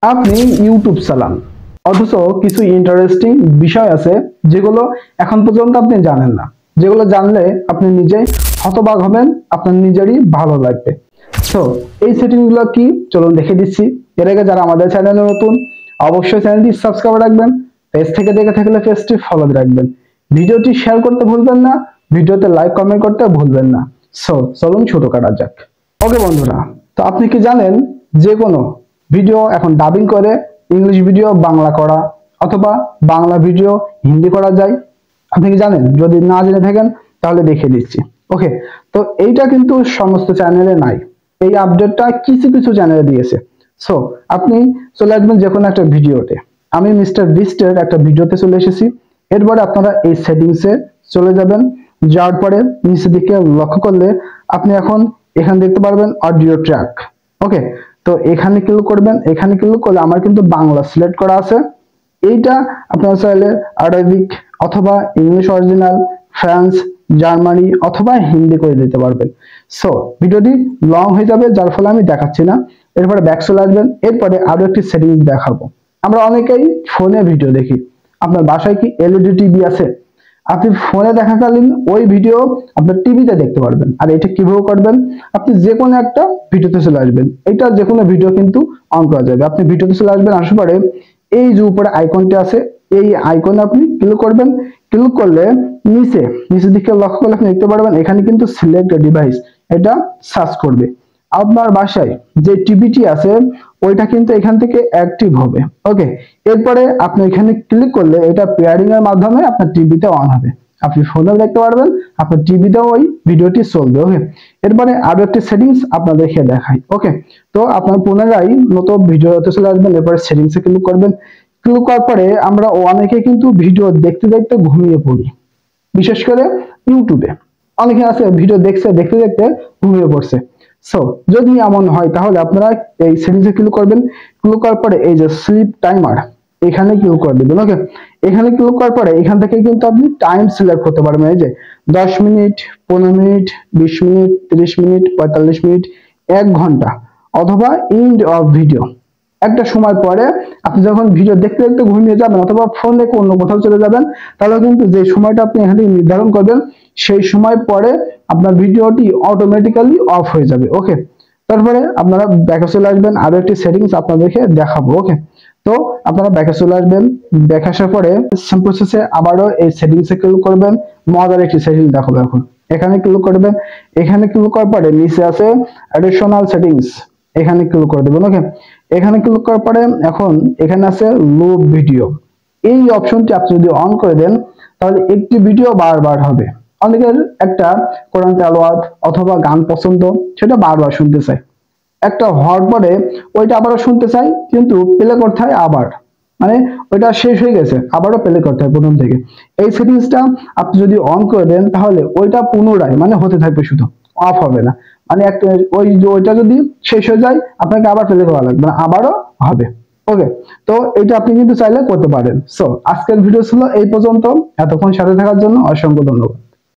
আপনি ইউটিউব চালান, অথচ কিছু ইন্টারেস্টিং বিষয় আছে যেগুলো এখন পর্যন্ত আপনি জানেন না, যেগুলো জানলে আপনি নিজেই হতবাক হবেন, আপনার নিজেরই ভালো লাগবে। সো এই সেটিং গুলো কি, চলুন দেখে দিচ্ছি। এর আগে যারা আমাদের চ্যানেলে নতুন, অবশ্যই চ্যানেলটি সাবস্ক্রাইব রাখবেন। পেজ থেকে দেখে থাকলে পেজটি ফলো রাখবেন। ভিডিওটি শেয়ার করতে ভুলবেন না, ভিডিওতে লাইক কমেন্ট করতে ভুলবেন না। সো চলুন ছোট কাটা যাক। ওকে বন্ধুরা, তো আপনি কি জানেন যে কোনো ভিডিও এখন ডাবিং করে ইংলিশ ভিডিও বাংলা করা, অথবা বাংলা ভিডিও হিন্দি করা যায়? আপনি কি জানেন? যদি না জেনে থাকেন তাহলে দেখিয়ে দিচ্ছি। ওকে, তো এইটা কিন্তু সমস্ত চ্যানেলে নাই, এই আপডেটটা কিছু কিছু চ্যানেলে দিয়েছে। সো আপনি চলে আসবেন যে কোনো একটা ভিডিওতে। আমি মিস্টার বিস্টের একটা ভিডিওতে চলে এসেছি। এরপরে আপনারা এই সেটিংসে চলে যাবেন। যাওয়ার পরে নিচের দিকে লক্ষ্য করলে আপনি এখন এখানে দেখতে পারবেন অডিও ট্র্যাক। ওকে, তো এখানে ক্লিক করবেন। এখানে ক্লিক করলে আমার কিন্তু বাংলা সিলেক্ট করা আছে। এইটা আপনারা চাইলে আরবিক অথবা ইংলিশ অরিজিনাল, ফ্রান্স, জার্মানি অথবা হিন্দি করে দিতে পারবেন। সো ভিডিওটি লং হয়ে যাবে, যার ফলে আমি দেখাচ্ছি না। এরপরে ব্যাক চলে আসবেন। এরপরে আরো একটি সেটিংস দেখাবো। আমরা অনেকেই ফোনে ভিডিও দেখি। আপনার বাসায় কি এলইডি টিভি আছে? আপনি ফোনে দেখাকালীন ওই ভিডিও আপনার টিভিতে দেখতে পারবেন। আর এটা কিভাবে করবেন? আপনি যে কোনো একটা ভিডিওতে চলে আসবেন। এটা যে কোনো ভিডিও কিন্তু অন করা যাবে। আপনি ভিডিওতে চলে আসবেন, আসার পরে এই যে উপরে আইকনটি আছে, এই আইকনে আপনি ক্লিক করবেন। ক্লিক করলে নিচের দিকে লক্ষ্য করলে আপনি দেখতে পারবেন এখানে কিন্তু সিলেক্ট ডিভাইস, এটা সার্চ করবে। আপনার বাসায় যে টিভিটি আছে ওইটা কিন্তু এখান থেকে অ্যাক্টিভ হবে। ওকে, এরপরে আপনি এখানে ক্লিক করলে এটা পেয়ারিং এর মাধ্যমে আপনার টিভিতে অন হবে। আপনি ফোনেও দেখতে পারবেন, আপনার টিভিতেও ওই ভিডিওটি চলবে। ওকে, এরপরে আরো একটি সেটিংস আপনাদেরকে দেখাই। ওকে, তো আপনার পুনরায় নতুন ভিডিওতে চলে আসবেন। এরপরে সেটিংস এ ক্লিক করবেন। ক্লিক করার পরে আমরা অনেকে কিন্তু ভিডিও দেখতে দেখতে ঘুমিয়ে পড়ি, বিশেষ করে ইউটিউবে অনেকে আছে ভিডিও দেখতে দেখতে ঘুমিয়ে পড়ছে। সো যদি এমন হয় তাহলে আপনারা এই সেটিংসে ক্লিক করবেন। ক্লিক করার পরে এই যে স্লিপ টাইমার, এখানে ক্লিক করে দিবেন। ওকে, এখানে ক্লিক করার পরে এখান থেকে কিন্তু আপনি টাইম সিলেক্ট করতে পারবেন। এই যে 10 minute, 15 minute, 20 minute, 30 minute, 45 minute, 1 ঘন্টা, অথবা এন্ড অফ ভিডিও। একটা সময় পরে আপনি যখন ভিডিও দেখতে দেখতে ঘুমিয়ে যাবেন অথবা ফোন দেখে অন্য কোথাও চলে যাবেন, তাহলে কিন্তু যে সময়টা আপনি এখানে নির্ধারণ করবেন সেই সময় পরে আপনার ভিডিওটি অটোমেটিক্যালি অফ হয়ে যাবে। ওকে, তারপরে আপনারা ব্যাকে চলে আসবেন। আরো একটি সেটিংস আপনাদেরকে দেখাবো। ওকে, তো আপনারা ব্যাকে চলে আসবেন। ব্যাক আসার পরে সেম প্রসেসে আবারও এই সেটিংসে ক্লিক করবেন। মজার একটি সেটিং দেখাবো এখন। এখানে ক্লিক করবেন। এখানে ক্লিক করার পরে নিচে আছে অ্যাডিশনাল সেটিংস, এখানে ক্লিক করে দেবেন। ওকে, এখানে ক্লিক করার পরে এখন এখানে আছে লুপ ভিডিও। এই অপশনটি আপনি যদি অন করে দেন তাহলে একটি ভিডিও বারবার হবে। অনেকের একটা কোরআন তেলাওয়াত অথবা গান পছন্দ, সেটা বারবার শুনতে চাই। একটা হওয়ার পরে ওইটা আবারও শুনতে চাই, কিন্তু প্লে করতে হয় আবার, মানে ওইটা শেষ হয়ে গেছে আবারও প্লে করতে হয় প্রথম থেকে। এই সেটিংসটা আপনি যদি অন করে দেন তাহলে ওইটা পুনরায় মানে হতে থাকবে, শুধু অফ হবে না। মানে একটা ওইটা যদি শেষ হয়ে যায় আপনাকে আবার প্লে করা লাগবে না, আবারও হবে। ওকে, তো এটা আপনি কিন্তু চাইলে করতে পারেন। সো আজকের ভিডিও ছিল এই পর্যন্ত। এতক্ষণ সাথে থাকার জন্য অসংখ্য ধন্যবাদ।